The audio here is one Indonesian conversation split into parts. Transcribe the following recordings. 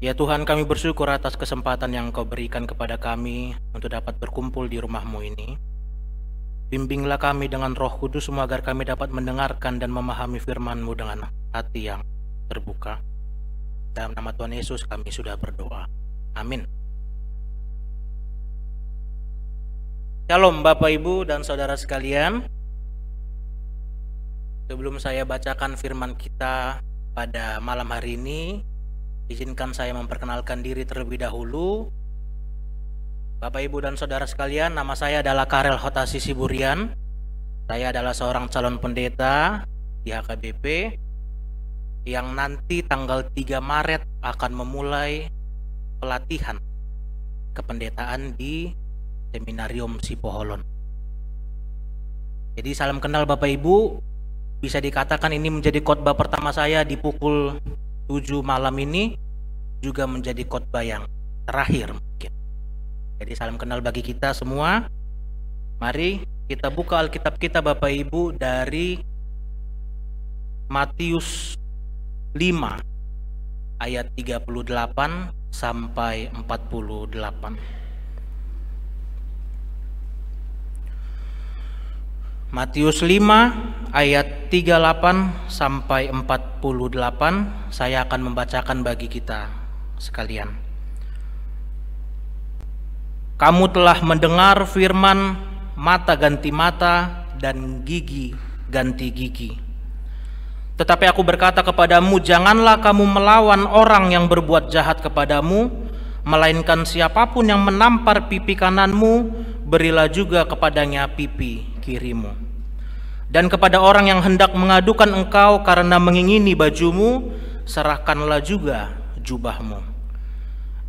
Ya Tuhan, kami bersyukur atas kesempatan yang Kau berikan kepada kami untuk dapat berkumpul di rumah-Mu ini. Bimbinglah kami dengan Roh Kudus-Mu agar kami dapat mendengarkan dan memahami firman-Mu dengan hati yang terbuka. Dalam nama Tuhan Yesus kami sudah berdoa. Amin. Shalom Bapak Ibu dan Saudara sekalian. Sebelum saya bacakan firman kita pada malam hari ini, izinkan saya memperkenalkan diri terlebih dahulu. Bapak Ibu dan Saudara sekalian, nama saya adalah Karel Hotasi Siburian. Saya adalah seorang calon pendeta di HKBP yang nanti tanggal 3 Maret akan memulai pelatihan kependetaan di Seminarium Sipoholon. Jadi salam kenal Bapak Ibu. Bisa dikatakan ini menjadi khotbah pertama saya di pukul 7 malam ini, juga menjadi khotbah yang terakhir mungkin. Jadi salam kenal bagi kita semua. Mari kita buka Alkitab kita Bapak Ibu dari Matius 5 ayat 38 sampai 48. Matius 5 ayat 38 sampai 48 saya akan membacakan bagi kita sekalian. Kamu telah mendengar firman mata ganti mata dan gigi ganti gigi. Tetapi aku berkata kepadamu, janganlah kamu melawan orang yang berbuat jahat kepadamu, melainkan siapapun yang menampar pipi kananmu, berilah juga kepadanya pipi kirimu. Dan kepada orang yang hendak mengadukan engkau karena mengingini bajumu, serahkanlah juga jubahmu.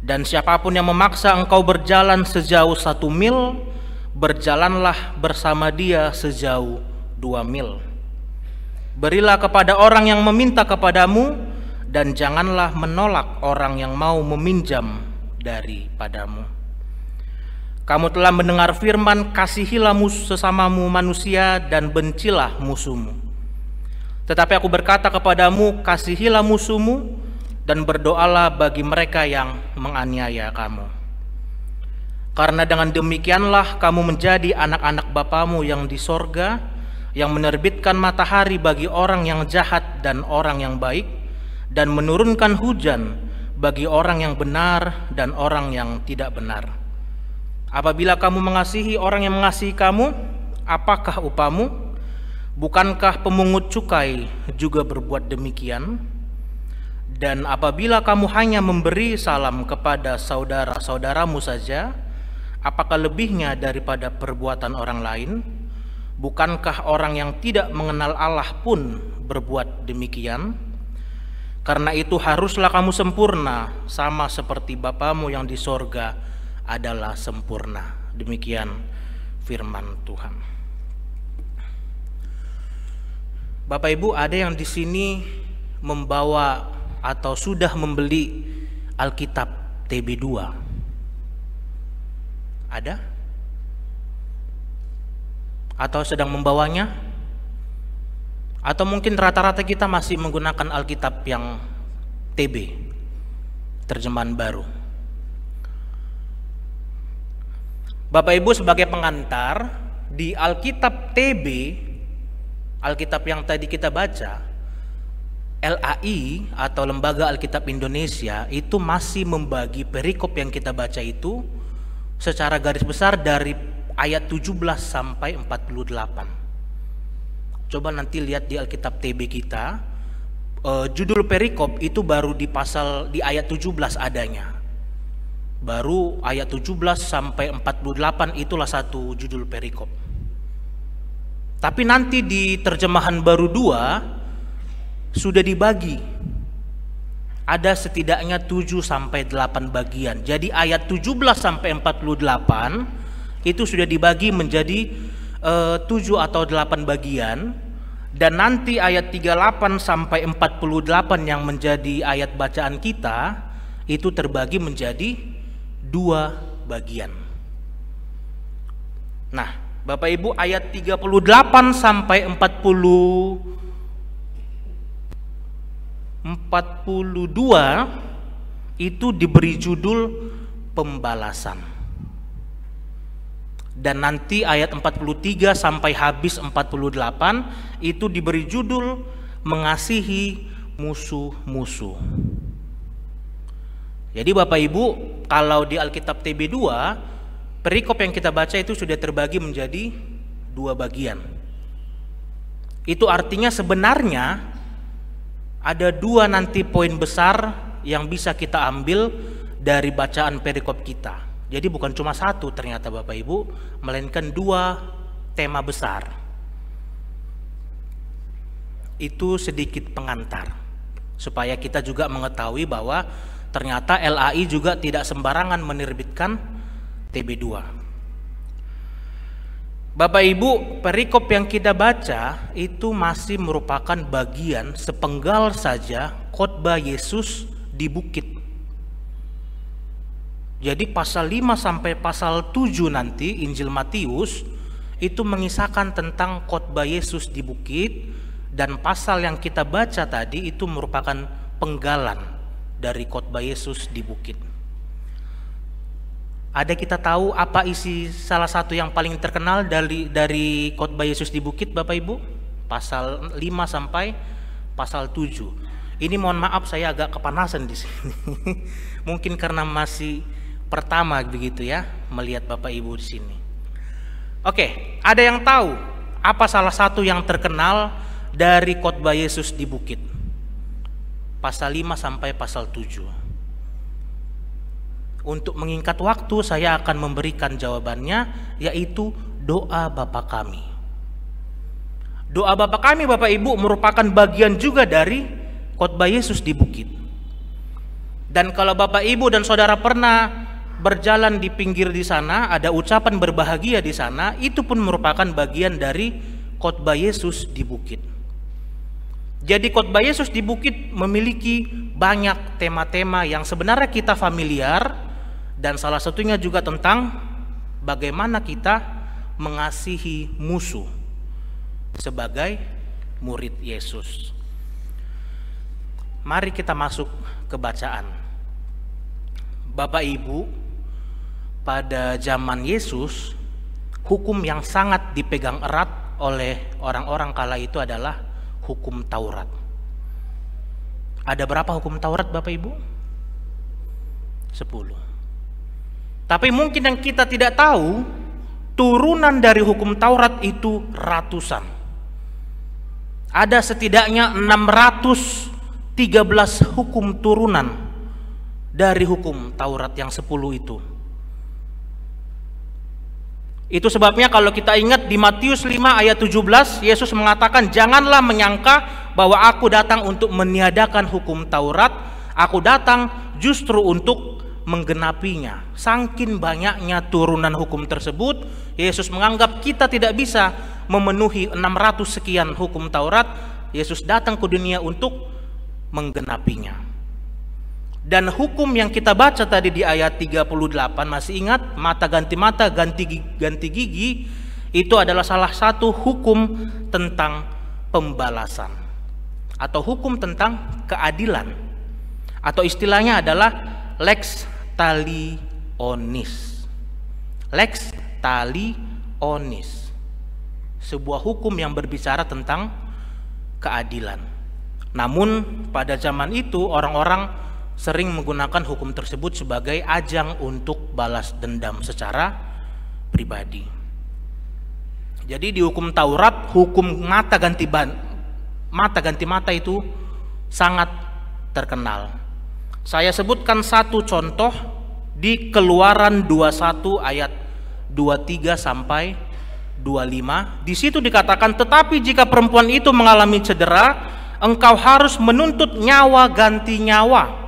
Dan siapapun yang memaksa engkau berjalan sejauh 1 mil, berjalanlah bersama dia sejauh 2 mil. Berilah kepada orang yang meminta kepadamu, dan janganlah menolak orang yang mau meminjam daripadamu. Kamu telah mendengar firman, kasihilah sesamamu manusia dan bencilah musuhmu. Tetapi aku berkata kepadamu, kasihilah musuhmu dan berdoalah bagi mereka yang menganiaya kamu. Karena dengan demikianlah kamu menjadi anak-anak Bapamu yang di sorga, yang menerbitkan matahari bagi orang yang jahat dan orang yang baik, dan menurunkan hujan bagi orang yang benar dan orang yang tidak benar. Apabila kamu mengasihi orang yang mengasihi kamu, apakah upamu? Bukankah pemungut cukai juga berbuat demikian? Dan apabila kamu hanya memberi salam kepada saudara-saudaramu saja, apakah lebihnya daripada perbuatan orang lain? Bukankah orang yang tidak mengenal Allah pun berbuat demikian? Karena itu haruslah kamu sempurna, sama seperti Bapamu yang di sorga adalah sempurna. Demikian firman Tuhan. Bapak Ibu, ada yang di sini membawa atau sudah membeli Alkitab TB2? Ada? Atau sedang membawanya? Atau mungkin rata-rata kita masih menggunakan Alkitab yang TB, terjemahan baru? Bapak Ibu, sebagai pengantar, di Alkitab TB, Alkitab yang tadi kita baca, LAI atau Lembaga Alkitab Indonesia itu masih membagi perikop yang kita baca itu secara garis besar dari ayat 17 sampai 48. Coba nanti lihat di Alkitab TB kita, judul perikop itu baru di ayat 17 adanya. Baru ayat 17 sampai 48 itulah satu judul perikop. Tapi nanti di terjemahan baru 2 sudah dibagi. Ada setidaknya 7 sampai 8 bagian. Jadi ayat 17 sampai 48 itu sudah dibagi menjadi 7 atau 8 bagian. Dan nanti ayat 38 sampai 48 yang menjadi ayat bacaan kita itu terbagi menjadi 2 bagian. Nah, Bapak Ibu, ayat 38 sampai 42 itu diberi judul pembalasan. Dan nanti ayat 43 sampai habis 48 itu diberi judul mengasihi musuh-musuh. Jadi Bapak Ibu, kalau di Alkitab TB2, perikop yang kita baca itu sudah terbagi menjadi 2 bagian. Itu artinya sebenarnya ada 2 nanti poin besar yang bisa kita ambil dari bacaan perikop kita. Jadi bukan cuma 1 ternyata Bapak Ibu, melainkan 2 tema besar. Itu sedikit pengantar supaya kita juga mengetahui bahwa ternyata LAI juga tidak sembarangan menerbitkan TB2. Bapak Ibu, perikop yang kita baca itu masih merupakan bagian sepenggal saja khotbah Yesus di bukit. Jadi pasal 5 sampai pasal 7 nanti Injil Matius itu mengisahkan tentang khotbah Yesus di bukit, dan pasal yang kita baca tadi itu merupakan penggalan dari khotbah Yesus di bukit. Ada kita tahu apa isi salah satu yang paling terkenal dari khotbah Yesus di bukit Bapak Ibu? Pasal 5 sampai pasal 7. Ini mohon maaf saya agak kepanasan di sini. Mungkin karena masih pertama begitu ya melihat Bapak Ibu di sini. Oke, ada yang tahu apa salah satu yang terkenal dari khotbah Yesus di bukit? Pasal 5 sampai pasal 7. Untuk mengingat waktu saya akan memberikan jawabannya, yaitu doa Bapa kami. Doa Bapa kami Bapak Ibu merupakan bagian juga dari khotbah Yesus di bukit. Dan kalau Bapak Ibu dan Saudara pernah berjalan di pinggir di sana, ada ucapan berbahagia di sana, itu pun merupakan bagian dari khotbah Yesus di bukit. Jadi khotbah Yesus di bukit memiliki banyak tema-tema yang sebenarnya kita familiar, dan salah satunya juga tentang bagaimana kita mengasihi musuh sebagai murid Yesus. Mari kita masuk ke bacaan. Bapak Ibu, pada zaman Yesus, hukum yang sangat dipegang erat oleh orang-orang kala itu adalah hukum Taurat. Ada berapa hukum Taurat Bapak Ibu? 10. Tapi mungkin yang kita tidak tahu, turunan dari hukum Taurat itu ratusan. Ada setidaknya 613 hukum turunan dari hukum Taurat yang 10 itu. Itu sebabnya kalau kita ingat di Matius 5 ayat 17, Yesus mengatakan, "Janganlah menyangka bahwa aku datang untuk meniadakan hukum Taurat, aku datang justru untuk menggenapinya." Saking banyaknya turunan hukum tersebut, Yesus menganggap kita tidak bisa memenuhi 600 sekian hukum Taurat. Yesus datang ke dunia untuk menggenapinya. Dan hukum yang kita baca tadi di ayat 38, masih ingat? Mata ganti mata, ganti gigi, itu adalah salah satu hukum tentang pembalasan, atau hukum tentang keadilan, atau istilahnya adalah lex talionis. Lex talionis, sebuah hukum yang berbicara tentang keadilan. Namun pada zaman itu orang-orang sering menggunakan hukum tersebut sebagai ajang untuk balas dendam secara pribadi. Jadi di hukum Taurat, hukum mata ganti mata itu sangat terkenal. Saya sebutkan satu contoh di Keluaran 21 ayat 23 sampai 25. Di situ dikatakan, "Tetapi jika perempuan itu mengalami cedera, engkau harus menuntut nyawa ganti nyawa,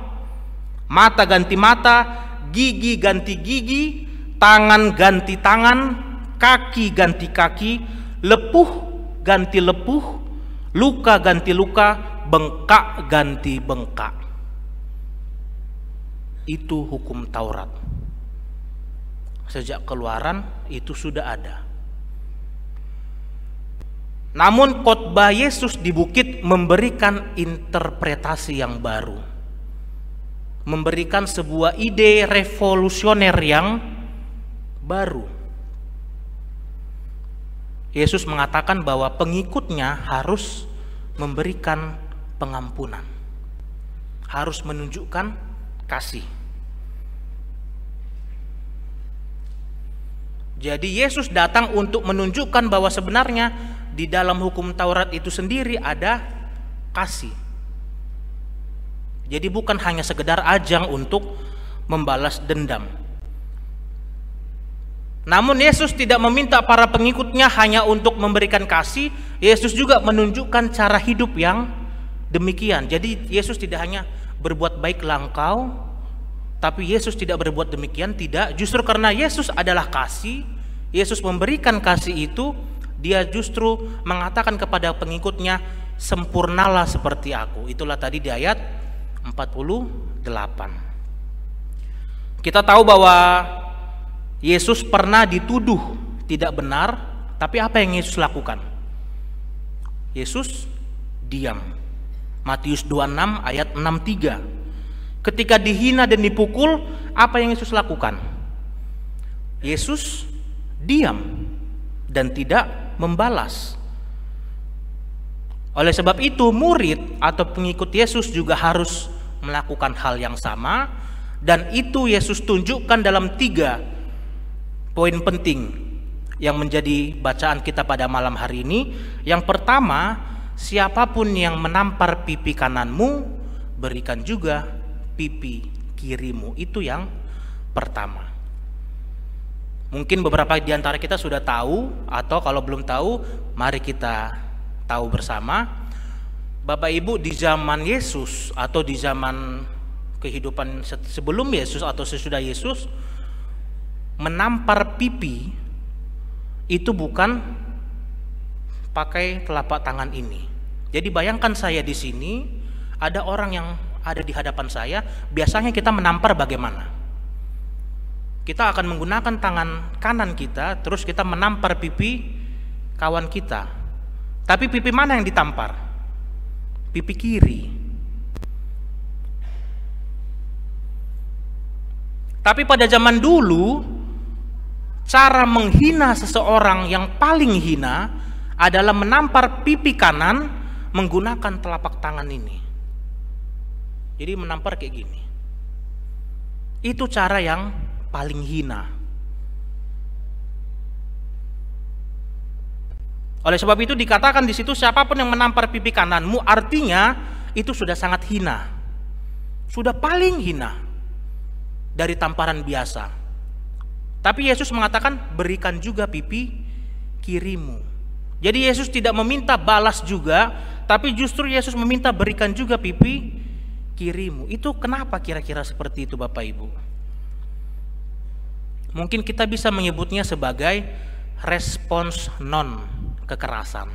mata ganti mata, gigi ganti gigi, tangan ganti tangan, kaki ganti kaki, lepuh ganti lepuh, luka ganti luka, bengkak ganti bengkak." Itu hukum Taurat. Sejak Keluaran itu sudah ada. Namun khotbah Yesus di bukit memberikan interpretasi yang baru. memberikan sebuah ide revolusioner yang baru. Yesus mengatakan bahwa pengikutnya harus memberikan pengampunan, harus menunjukkan kasih. Jadi Yesus datang untuk menunjukkan bahwa sebenarnya di dalam hukum Taurat itu sendiri ada kasih. Jadi bukan hanya sekedar ajang untuk membalas dendam. Namun Yesus tidak meminta para pengikutnya hanya untuk memberikan kasih. Yesus juga menunjukkan cara hidup yang demikian. Jadi Yesus tidak hanya berbuat baiklah engkau, tapi Yesus tidak berbuat demikian, tidak. Justru karena Yesus adalah kasih, Yesus memberikan kasih itu, dia justru mengatakan kepada pengikutnya, sempurnalah seperti aku. Itulah tadi di ayat 48. Kita tahu bahwa Yesus pernah dituduh tidak benar, tapi apa yang Yesus lakukan? Yesus diam. Matius 26 ayat 63. Ketika dihina dan dipukul, apa yang Yesus lakukan? Yesus diam dan tidak membalas. Oleh sebab itu, murid atau pengikut Yesus juga harus melakukan hal yang sama, dan itu Yesus tunjukkan dalam 3 poin penting yang menjadi bacaan kita pada malam hari ini. Yang pertama, siapapun yang menampar pipi kananmu, berikan juga pipi kirimu. Itu yang pertama. Mungkin beberapa di antara kita sudah tahu, atau kalau belum tahu, mari kita tahu bersama. Bapak Ibu, di zaman Yesus atau di zaman kehidupan sebelum Yesus atau sesudah Yesus, menampar pipi itu bukan pakai telapak tangan ini. Jadi bayangkan saya di sini, ada orang yang ada di hadapan saya, biasanya kita menampar bagaimana? Kita akan menggunakan tangan kanan kita, terus kita menampar pipi kawan kita. Tapi pipi mana yang ditampar? Pipi kiri. Tapi pada zaman dulu, cara menghina seseorang yang paling hina adalah menampar pipi kanan menggunakan telapak tangan ini. Jadi menampar kayak gini. Itu cara yang paling hina. Oleh sebab itu dikatakan di situ, siapapun yang menampar pipi kananmu, artinya itu sudah sangat hina, sudah paling hina dari tamparan biasa. Tapi Yesus mengatakan berikan juga pipi kirimu. Jadi Yesus tidak meminta balas juga, tapi justru Yesus meminta berikan juga pipi kirimu. Itu kenapa kira-kira seperti itu Bapak Ibu? Mungkin kita bisa menyebutnya sebagai respons non kekerasan.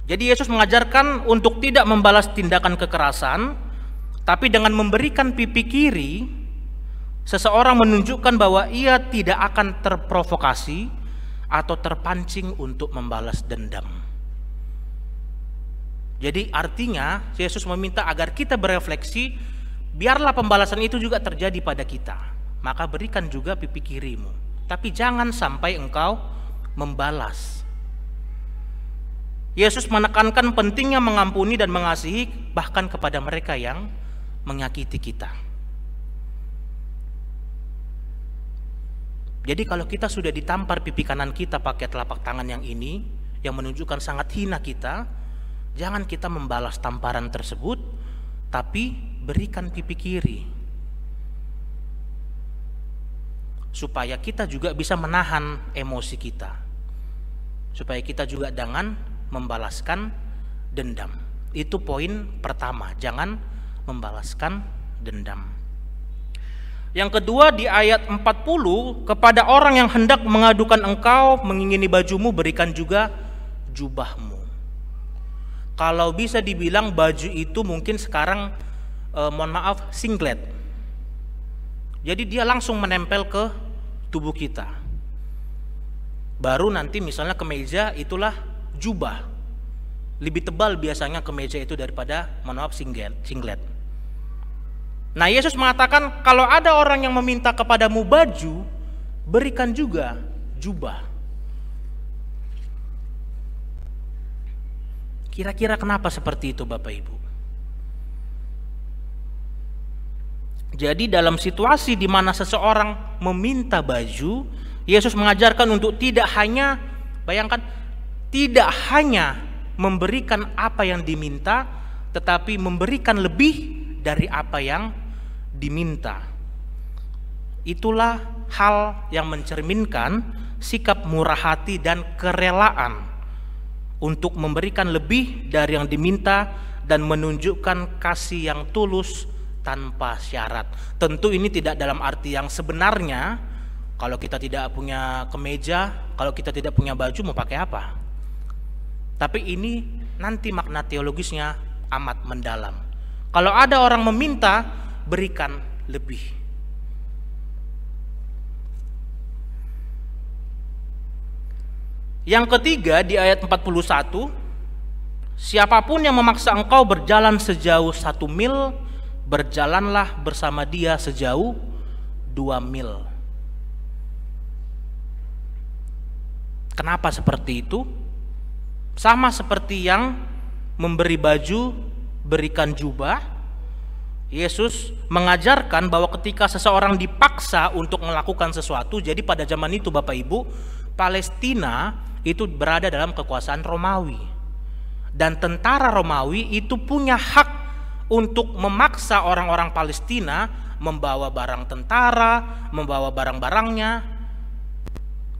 Jadi Yesus mengajarkan untuk tidak membalas tindakan kekerasan, tapi dengan memberikan pipi kiri, seseorang menunjukkan bahwa ia tidak akan terprovokasi atau terpancing untuk membalas dendam. Jadi artinya Yesus meminta agar kita berefleksi, biarlah pembalasan itu juga terjadi pada kita, maka berikan juga pipi kirimu, tapi jangan sampai engkau membalas. Yesus menekankan pentingnya mengampuni dan mengasihi bahkan kepada mereka yang menyakiti kita. Jadi kalau kita sudah ditampar pipi kanan kita pakai telapak tangan yang ini, yang menunjukkan sangat hina kita, jangan kita membalas tamparan tersebut, tapi berikan pipi kiri, supaya kita juga bisa menahan emosi kita, supaya kita juga jangan membalaskan dendam. Itu poin pertama, jangan membalaskan dendam. Yang kedua di ayat 40, kepada orang yang hendak mengadukan engkau mengingini bajumu, berikan juga jubahmu. Kalau bisa dibilang baju itu mungkin sekarang mohon maaf singlet. Jadi dia langsung menempel ke tubuh kita. Baru nanti misalnya kemeja itulah jubah. Lebih tebal biasanya kemeja itu daripada mohon maaf singlet. Nah, Yesus mengatakan kalau ada orang yang meminta kepadamu baju, berikan juga jubah. Kira-kira kenapa seperti itu, Bapak Ibu? Jadi dalam situasi di mana seseorang meminta baju, Yesus mengajarkan untuk tidak hanya, bayangkan, tidak hanya memberikan apa yang diminta, tetapi memberikan lebih dari apa yang diminta. Itulah hal yang mencerminkan sikap murah hati dan kerelaan untuk memberikan lebih dari yang diminta dan menunjukkan kasih yang tulus tanpa syarat. Tentu ini tidak dalam arti yang sebenarnya kalau kita tidak punya kemeja, kalau kita tidak punya baju mau pakai apa. Tapi ini nanti makna teologisnya amat mendalam. Kalau ada orang meminta, berikan lebih. Yang ketiga di ayat 41, siapapun yang memaksa engkau berjalan sejauh 1 mil, berjalanlah bersama dia sejauh 2 mil. Kenapa seperti itu? Sama seperti yang memberi baju, berikan jubah. Yesus mengajarkan bahwa ketika seseorang dipaksa untuk melakukan sesuatu, jadi pada zaman itu Bapak Ibu, Palestina itu berada dalam kekuasaan Romawi. Dan tentara Romawi itu punya hak untuk memaksa orang-orang Palestina membawa barang tentara, membawa barang-barangnya.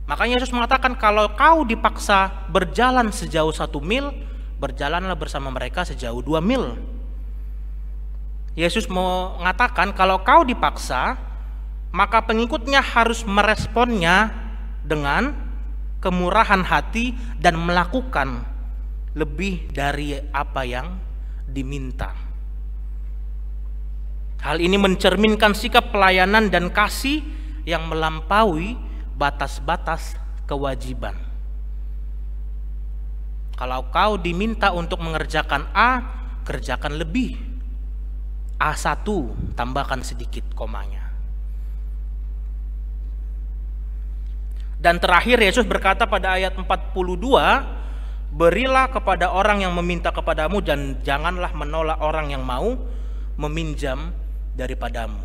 Makanya Yesus mengatakan kalau kau dipaksa berjalan sejauh 1 mil, berjalanlah bersama mereka sejauh 2 mil. Yesus mengatakan kalau kau dipaksa, maka pengikutnya harus meresponnya dengan kemurahan hati dan melakukan lebih dari apa yang diminta. Hal ini mencerminkan sikap pelayanan dan kasih yang melampaui batas-batas kewajiban. Kalau kau diminta untuk mengerjakan A, kerjakan lebih. A1, tambahkan sedikit komanya. Dan terakhir Yesus berkata pada ayat 42, berilah kepada orang yang meminta kepadamu dan janganlah menolak orang yang mau meminjam daripadamu.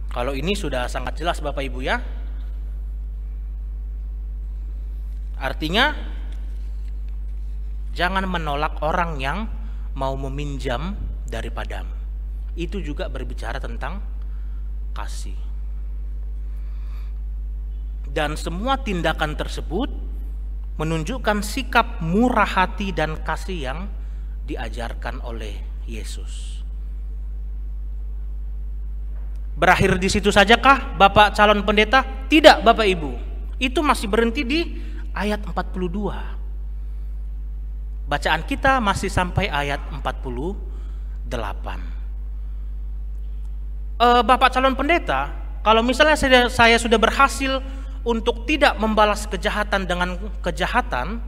Kalau ini sudah sangat jelas Bapak Ibu ya. Artinya jangan menolak orang yang mau meminjam daripadamu. Itu juga berbicara tentang kasih. Dan semua tindakan tersebut menunjukkan sikap murah hati dan kasih yang diajarkan oleh Yesus. Berakhir di situ sajakah Bapak calon pendeta? Tidak Bapak Ibu. Itu masih berhenti di ayat 42. Bacaan kita masih sampai ayat 48. Bapak calon pendeta, kalau misalnya saya sudah berhasil untuk tidak membalas kejahatan dengan kejahatan,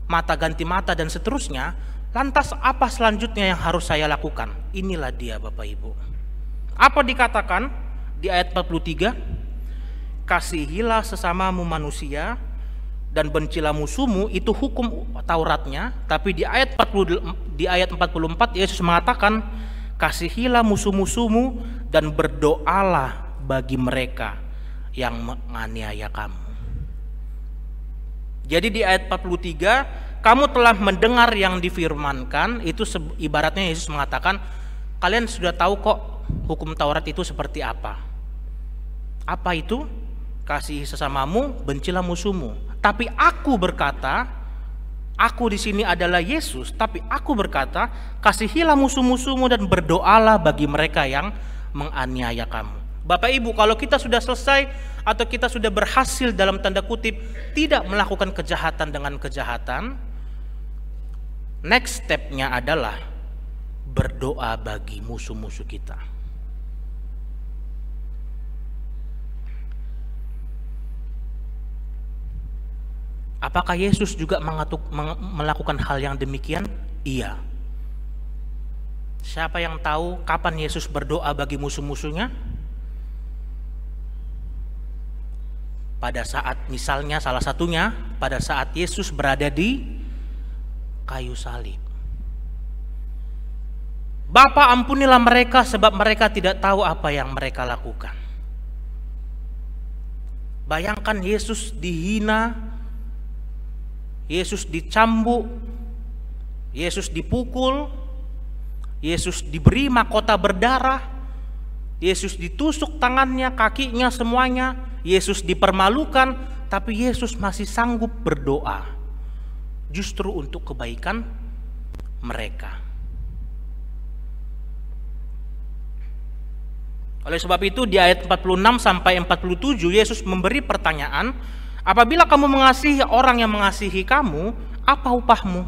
mata ganti mata dan seterusnya, lantas apa selanjutnya yang harus saya lakukan? Inilah dia Bapak Ibu. Apa dikatakan di ayat 43? Kasihilah sesamamu manusia dan bencilah musuhmu, itu hukum Tauratnya. Tapi di ayat 44 Yesus mengatakan kasihilah musuh-musuhmu dan berdoalah bagi mereka yang menganiaya kamu. Jadi di ayat 43, kamu telah mendengar yang difirmankan, itu ibaratnya Yesus mengatakan kalian sudah tahu kok hukum Taurat itu seperti apa. Apa itu? Kasihi sesamamu, bencilah musuhmu. Tapi aku berkata, aku di sini adalah Yesus, tapi aku berkata, kasihilah musuh-musuhmu dan berdoalah bagi mereka yang menganiaya kamu. Bapak Ibu, kalau kita sudah selesai atau kita sudah berhasil dalam tanda kutip tidak melakukan kejahatan dengan kejahatan, next step-nya adalah berdoa bagi musuh-musuh kita. Apakah Yesus juga melakukan hal yang demikian? Iya. Siapa yang tahu kapan Yesus berdoa bagi musuh-musuhnya? Pada saat, misalnya salah satunya, pada saat Yesus berada di kayu salib. Bapa, ampunilah mereka sebab mereka tidak tahu apa yang mereka lakukan. Bayangkan Yesus dihina, Yesus dicambuk, Yesus dipukul, Yesus diberi mahkota berdarah, Yesus ditusuk tangannya, kakinya, semuanya, Yesus dipermalukan, tapi Yesus masih sanggup berdoa justru untuk kebaikan mereka. Oleh sebab itu di ayat 46 sampai 47 Yesus memberi pertanyaan, apabila kamu mengasihi orang yang mengasihi kamu, apa upahmu?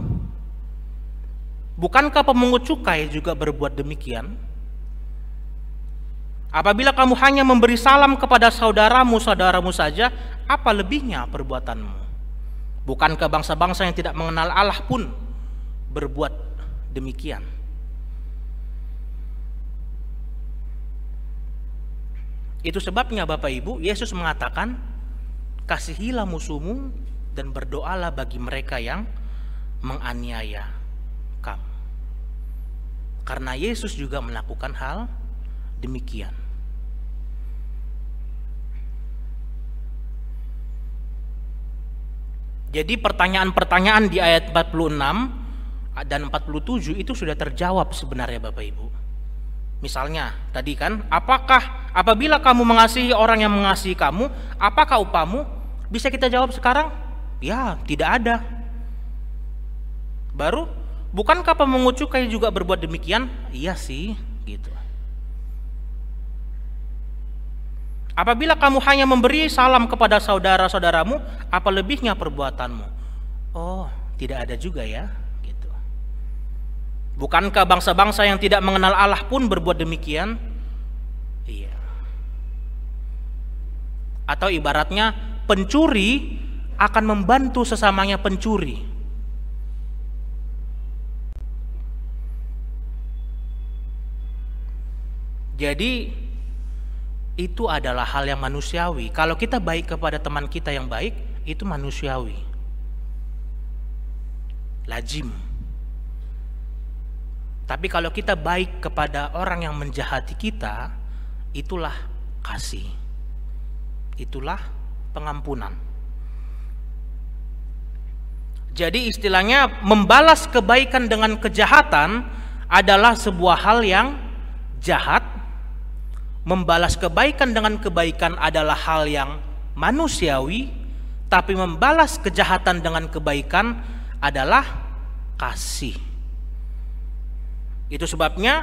Bukankah pemungut cukai juga berbuat demikian? Apabila kamu hanya memberi salam kepada saudaramu saja, apa lebihnya perbuatanmu? Bukankah bangsa-bangsa yang tidak mengenal Allah pun berbuat demikian? Itu sebabnya Bapak Ibu, Yesus mengatakan, kasihilah musuhmu dan berdoalah bagi mereka yang menganiaya kamu. Karena Yesus juga melakukan hal demikian. Jadi pertanyaan-pertanyaan di ayat 46 dan 47 itu sudah terjawab sebenarnya Bapak Ibu. Misalnya tadi kan, apabila kamu mengasihi orang yang mengasihi kamu, apakah upahmu? Bisa kita jawab sekarang? Ya, tidak ada. Baru, bukankah pemungut cukai juga berbuat demikian? Iya sih, gitu. Apabila kamu hanya memberi salam kepada saudara-saudaramu, apa lebihnya perbuatanmu? Oh, tidak ada juga ya. Bukankah bangsa-bangsa yang tidak mengenal Allah pun berbuat demikian? Iya. Atau ibaratnya pencuri akan membantu sesamanya pencuri. Jadi itu adalah hal yang manusiawi. Kalau kita baik kepada teman kita yang baik, itu manusiawi. Lazim. Tapi kalau kita baik kepada orang yang menjahati kita, itulah kasih. Itulah pengampunan. Jadi istilahnya membalas kebaikan dengan kejahatan adalah sebuah hal yang jahat. Membalas kebaikan dengan kebaikan adalah hal yang manusiawi, tapi membalas kejahatan dengan kebaikan adalah kasih. Itu sebabnya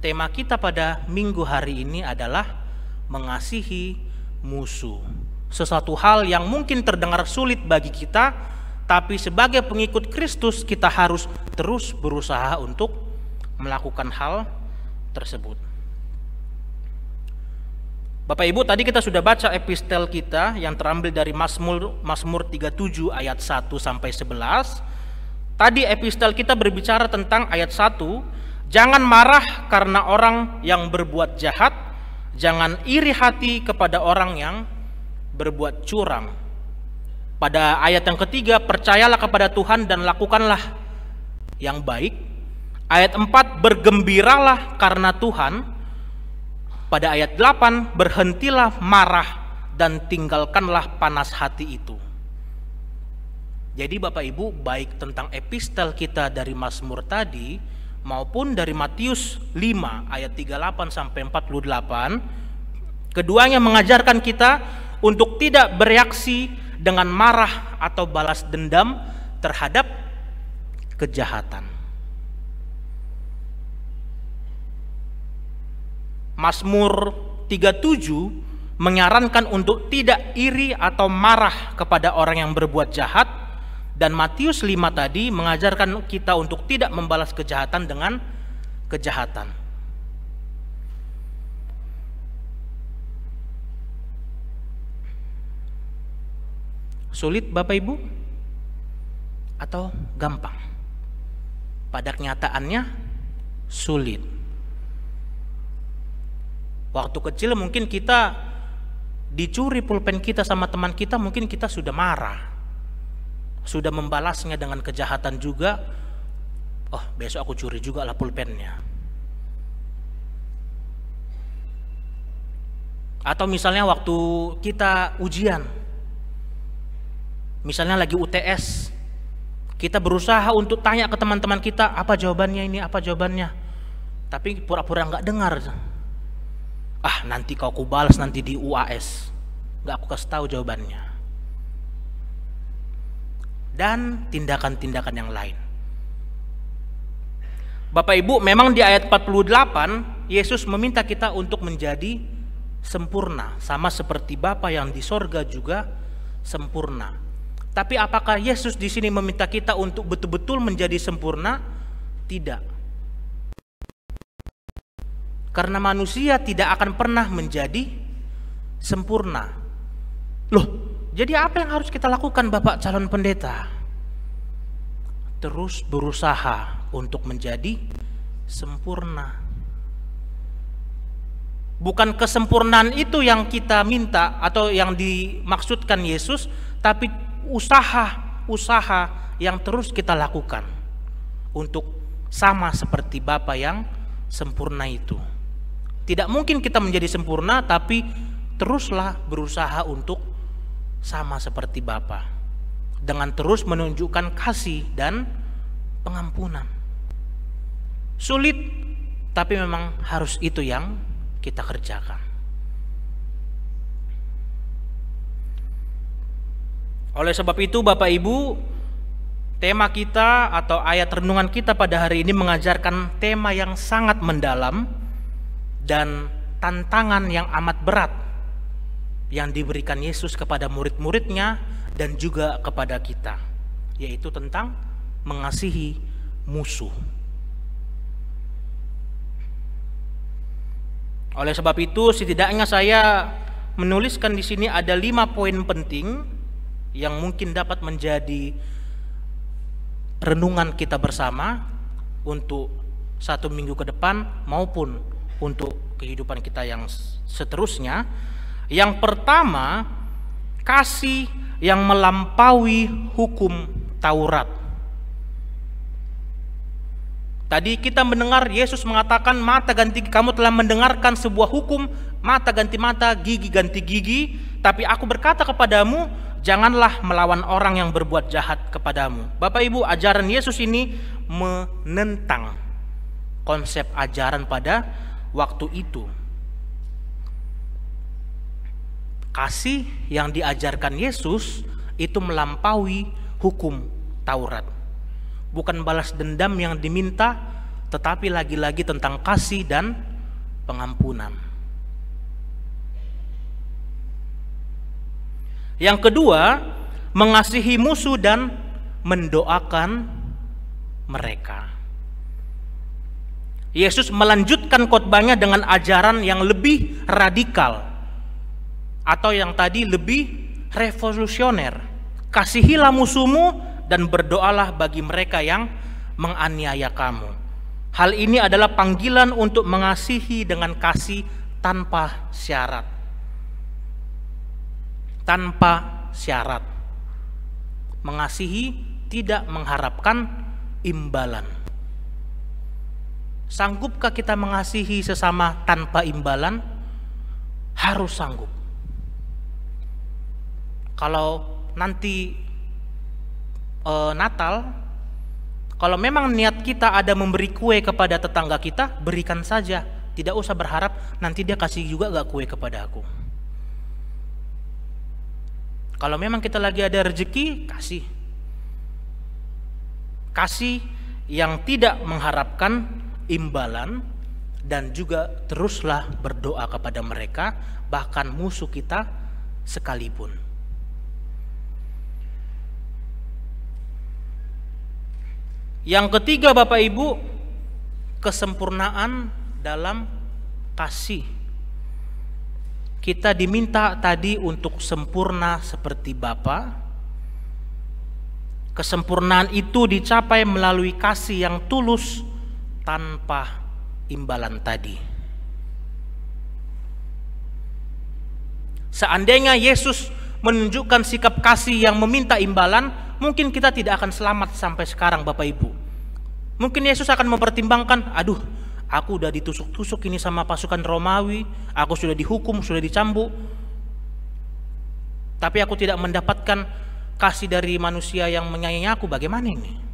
tema kita pada minggu hari ini adalah mengasihi musuh. Sesuatu hal yang mungkin terdengar sulit bagi kita, tapi sebagai pengikut Kristus kita harus terus berusaha untuk melakukan hal tersebut. Bapak Ibu, tadi kita sudah baca epistel kita yang terambil dari Mazmur 37 ayat 1 sampai 11. Tadi epistel kita berbicara tentang ayat 1, jangan marah karena orang yang berbuat jahat, jangan iri hati kepada orang yang berbuat curang. Pada ayat yang ketiga, percayalah kepada Tuhan dan lakukanlah yang baik. Ayat 4, bergembiralah karena Tuhan. Pada ayat 8, berhentilah marah dan tinggalkanlah panas hati itu. Jadi Bapak Ibu, baik tentang epistel kita dari Mazmur tadi maupun dari Matius 5 ayat 38 sampai 48, keduanya mengajarkan kita untuk tidak bereaksi dengan marah atau balas dendam terhadap kejahatan. Mazmur 37 menyarankan untuk tidak iri atau marah kepada orang yang berbuat jahat, dan Matius 5 tadi mengajarkan kita untuk tidak membalas kejahatan dengan kejahatan. Sulit Bapak Ibu? Atau gampang? Pada kenyataannya sulit. Waktu kecil mungkin kita dicuri pulpen kita sama teman kita, mungkin kita sudah marah, sudah membalasnya dengan kejahatan juga. Oh, besok aku curi juga lah pulpennya. Atau misalnya waktu kita ujian, misalnya lagi UTS, kita berusaha untuk tanya ke teman-teman kita, apa jawabannya ini, apa jawabannya, tapi pura-pura nggak dengar. Ah, nanti kau ku balas nanti di UAS, nggak aku kasih tahu jawabannya. Dan tindakan-tindakan yang lain. Bapak Ibu, memang di ayat 48 Yesus meminta kita untuk menjadi sempurna, sama seperti Bapa yang di sorga juga sempurna. Tapi apakah Yesus di sini meminta kita untuk betul-betul menjadi sempurna? Tidak. Karena manusia tidak akan pernah menjadi sempurna. Loh, jadi apa yang harus kita lakukan, Bapak calon pendeta? Terus berusaha untuk menjadi sempurna. Bukan kesempurnaan itu yang kita minta atau yang dimaksudkan Yesus, tapi usaha yang terus kita lakukan untuk sama seperti Bapa yang sempurna itu. Tidak mungkin kita menjadi sempurna, tapi teruslah berusaha untuk sama seperti Bapa dengan terus menunjukkan kasih dan pengampunan. Sulit, tapi memang harus itu yang kita kerjakan. Oleh sebab itu, Bapak Ibu, tema kita atau ayat renungan kita pada hari ini mengajarkan tema yang sangat mendalam dan tantangan yang amat berat yang diberikan Yesus kepada murid-muridnya dan juga kepada kita, yaitu tentang mengasihi musuh. Oleh sebab itu, setidaknya saya menuliskan di sini ada 5 poin penting yang mungkin dapat menjadi renungan kita bersama untuk 1 minggu ke depan maupun untuk kehidupan kita yang seterusnya. Yang pertama, kasih yang melampaui hukum Taurat. Tadi kita mendengar Yesus mengatakan, mata ganti, kamu telah mendengarkan sebuah hukum, mata ganti mata, gigi ganti gigi. Tapi aku berkata kepadamu, janganlah melawan orang yang berbuat jahat kepadamu. Bapak Ibu, ajaran Yesus ini menentang konsep ajaran pada waktu itu. Kasih yang diajarkan Yesus itu melampaui hukum Taurat. Bukan balas dendam yang diminta, tetapi lagi-lagi tentang kasih dan pengampunan. Yang kedua, mengasihi musuh dan mendoakan mereka. Yesus melanjutkan khotbahnya dengan ajaran yang lebih radikal atau yang tadi lebih revolusioner. Kasihilah musuhmu dan berdoalah bagi mereka yang menganiaya kamu. Hal ini adalah panggilan untuk mengasihi dengan kasih tanpa syarat. Tanpa syarat. Mengasihi tidak mengharapkan imbalan. Sanggupkah kita mengasihi sesama tanpa imbalan? Harus sanggup. Kalau nanti Natal, kalau memang niat kita ada memberi kue kepada tetangga kita, berikan saja. Tidak usah berharap nanti dia kasih juga gak kue kepada aku. Kalau memang kita lagi ada rezeki, kasih. Kasih yang tidak mengharapkan imbalan, dan juga teruslah berdoa kepada mereka, bahkan musuh kita sekalipun. Yang ketiga, Bapak Ibu, kesempurnaan dalam kasih. Kita diminta tadi untuk sempurna seperti Bapa. Kesempurnaan itu dicapai melalui kasih yang tulus tanpa imbalan tadi. Seandainya Yesus menunjukkan sikap kasih yang meminta imbalan, mungkin kita tidak akan selamat sampai sekarang, Bapak Ibu. Mungkin Yesus akan mempertimbangkan, aduh, aku udah ditusuk-tusuk ini sama pasukan Romawi, aku sudah dihukum, sudah dicambuk, tapi aku tidak mendapatkan kasih dari manusia yang menyayangi aku, bagaimana ini?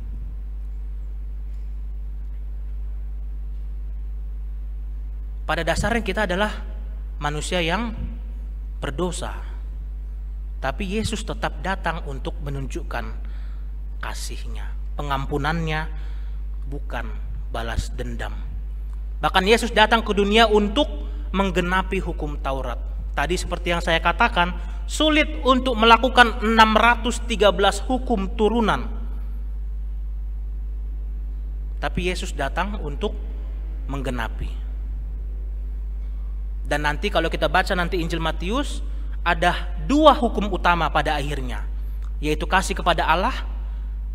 Pada dasarnya kita adalah manusia yang berdosa, tapi Yesus tetap datang untuk menunjukkan kasih-Nya, pengampunannya, bukan balas dendam. Bahkan Yesus datang ke dunia untuk menggenapi hukum Taurat. Tadi seperti yang saya katakan, sulit untuk melakukan 613 hukum turunan, tapi Yesus datang untuk menggenapi. Dan nanti kalau kita baca nanti Injil Matius, ada 2 hukum utama pada akhirnya, yaitu kasih kepada Allah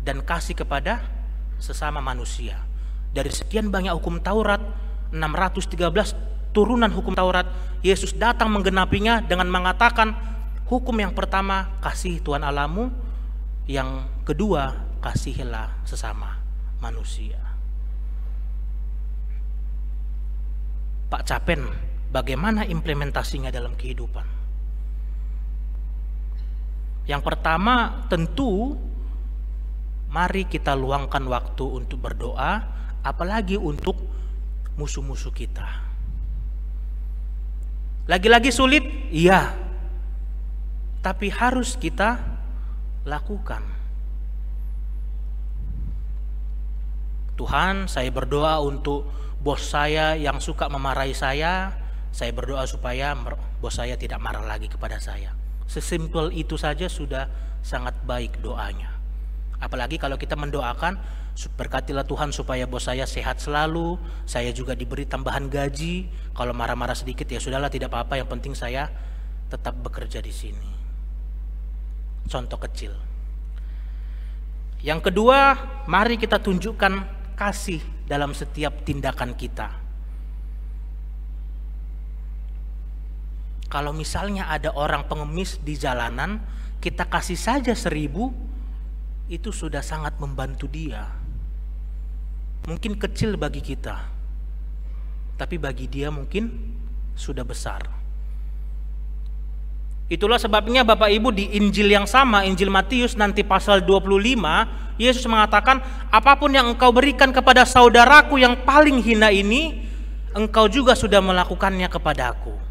dan kasih kepada sesama manusia. Dari sekian banyak hukum Taurat, 613 turunan hukum Taurat, Yesus datang menggenapinya dengan mengatakan, hukum yang pertama, kasih Tuhan Allahmu, yang kedua, kasihilah sesama manusia. Pak Capen, bagaimana implementasinya dalam kehidupan? Yang pertama, tentu mari kita luangkan waktu untuk berdoa, apalagi untuk musuh-musuh kita. Lagi-lagi sulit, iya, tapi harus kita lakukan. Tuhan, saya berdoa untuk bos saya yang suka memarahi saya berdoa supaya bos saya tidak marah lagi kepada saya. Sesimpel itu saja sudah sangat baik doanya. Apalagi kalau kita mendoakan, berkatilah Tuhan supaya bos saya sehat selalu, saya juga diberi tambahan gaji, kalau marah-marah sedikit ya sudahlah, tidak apa-apa, yang penting saya tetap bekerja di sini. Contoh kecil. Yang kedua, mari kita tunjukkan kasih dalam setiap tindakan kita. Kalau misalnya ada orang pengemis di jalanan, kita kasih saja 1000, itu sudah sangat membantu dia. Mungkin kecil bagi kita, tapi bagi dia mungkin sudah besar. Itulah sebabnya Bapak Ibu di Injil yang sama, Injil Matius nanti pasal 25, Yesus mengatakan, apapun yang engkau berikan kepada saudaraku yang paling hina ini, engkau juga sudah melakukannya kepada aku.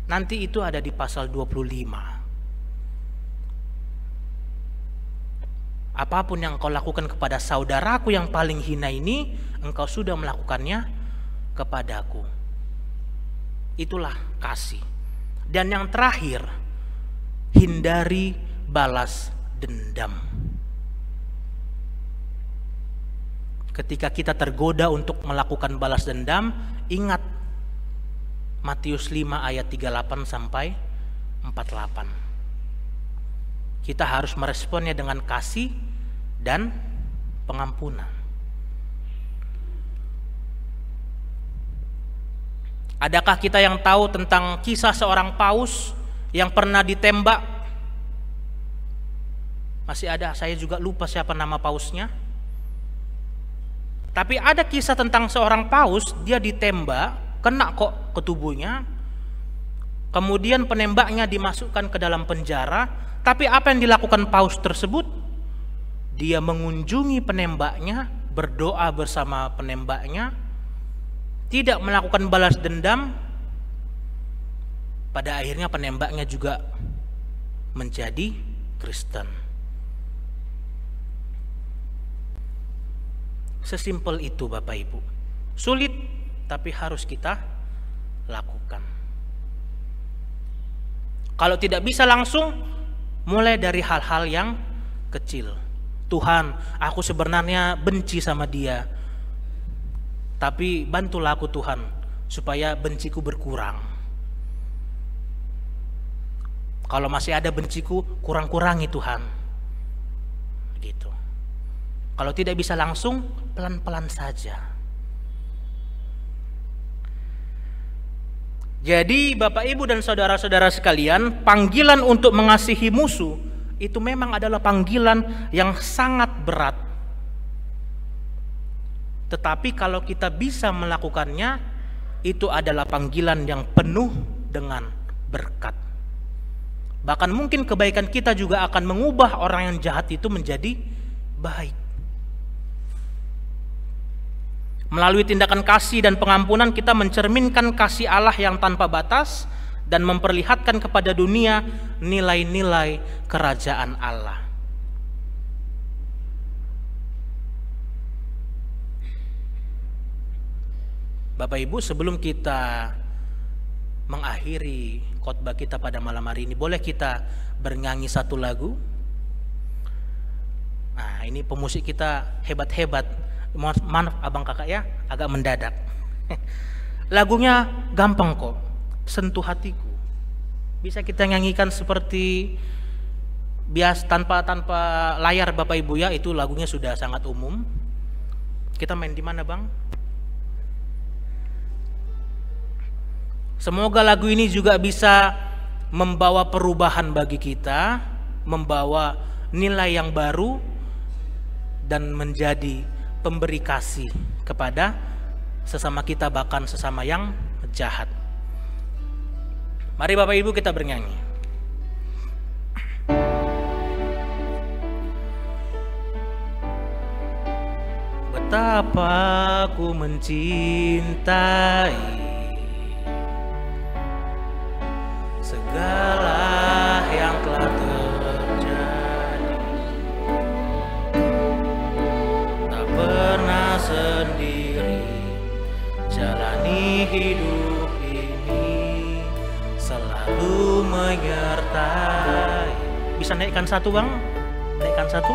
Nanti itu ada di pasal 25. Apapun yang engkau lakukan kepada saudaraku yang paling hina ini, engkau sudah melakukannya kepadaku. Itulah kasih. Dan yang terakhir, hindari balas dendam. Ketika kita tergoda untuk melakukan balas dendam, ingat Matius 5 ayat 38 sampai 48. Kita harus meresponnya dengan kasih dan pengampunan. Adakah kita yang tahu tentang kisah seorang paus yang pernah ditembak? Masih ada, saya juga lupa siapa nama pausnya. Tapi ada kisah tentang seorang paus, dia ditembak, kena kok ke tubuhnya. Kemudian penembaknya dimasukkan ke dalam penjara. Tapi apa yang dilakukan paus tersebut? Dia mengunjungi penembaknya, berdoa bersama penembaknya, tidak melakukan balas dendam. Pada akhirnya penembaknya juga menjadi Kristen. Sesimpel itu Bapak Ibu. Sulit, tapi harus kita lakukan. Kalau tidak bisa langsung, mulai dari hal-hal yang kecil. Tuhan, aku sebenarnya benci sama dia, tapi bantulah aku Tuhan, supaya benciku berkurang. Kalau masih ada benciku, kurang-kurangi Tuhan. Gitu. Kalau tidak bisa langsung, pelan-pelan saja. Jadi Bapak Ibu dan saudara-saudara sekalian, panggilan untuk mengasihi musuh itu memang adalah panggilan yang sangat berat. Tetapi kalau kita bisa melakukannya, itu adalah panggilan yang penuh dengan berkat. Bahkan mungkin kebaikan kita juga akan mengubah orang yang jahat itu menjadi baik. Melalui tindakan kasih dan pengampunan kita mencerminkan kasih Allah yang tanpa batas dan memperlihatkan kepada dunia nilai-nilai kerajaan Allah. Bapak Ibu, sebelum kita mengakhiri khotbah kita pada malam hari ini, boleh kita bernyanyi satu lagu? Nah, ini pemusik kita hebat-hebat. Maaf abang kakak ya, agak mendadak. Lagunya gampang kok, sentuh hatiku. Bisa kita nyanyikan seperti biasa tanpa layar Bapak Ibu ya, itu lagunya sudah sangat umum. Kita main di mana bang? Semoga lagu ini juga bisa membawa perubahan bagi kita, membawa nilai yang baru dan menjadi pemberi kasih kepada sesama kita, bahkan sesama yang jahat. Mari Bapak Ibu kita bernyanyi. Betapa ku mencintai segala yang telah terjadi, tak pernah sendiri jalani hidup ini, selalu menyertai. Bisa naikkan satu bang? Naikkan satu.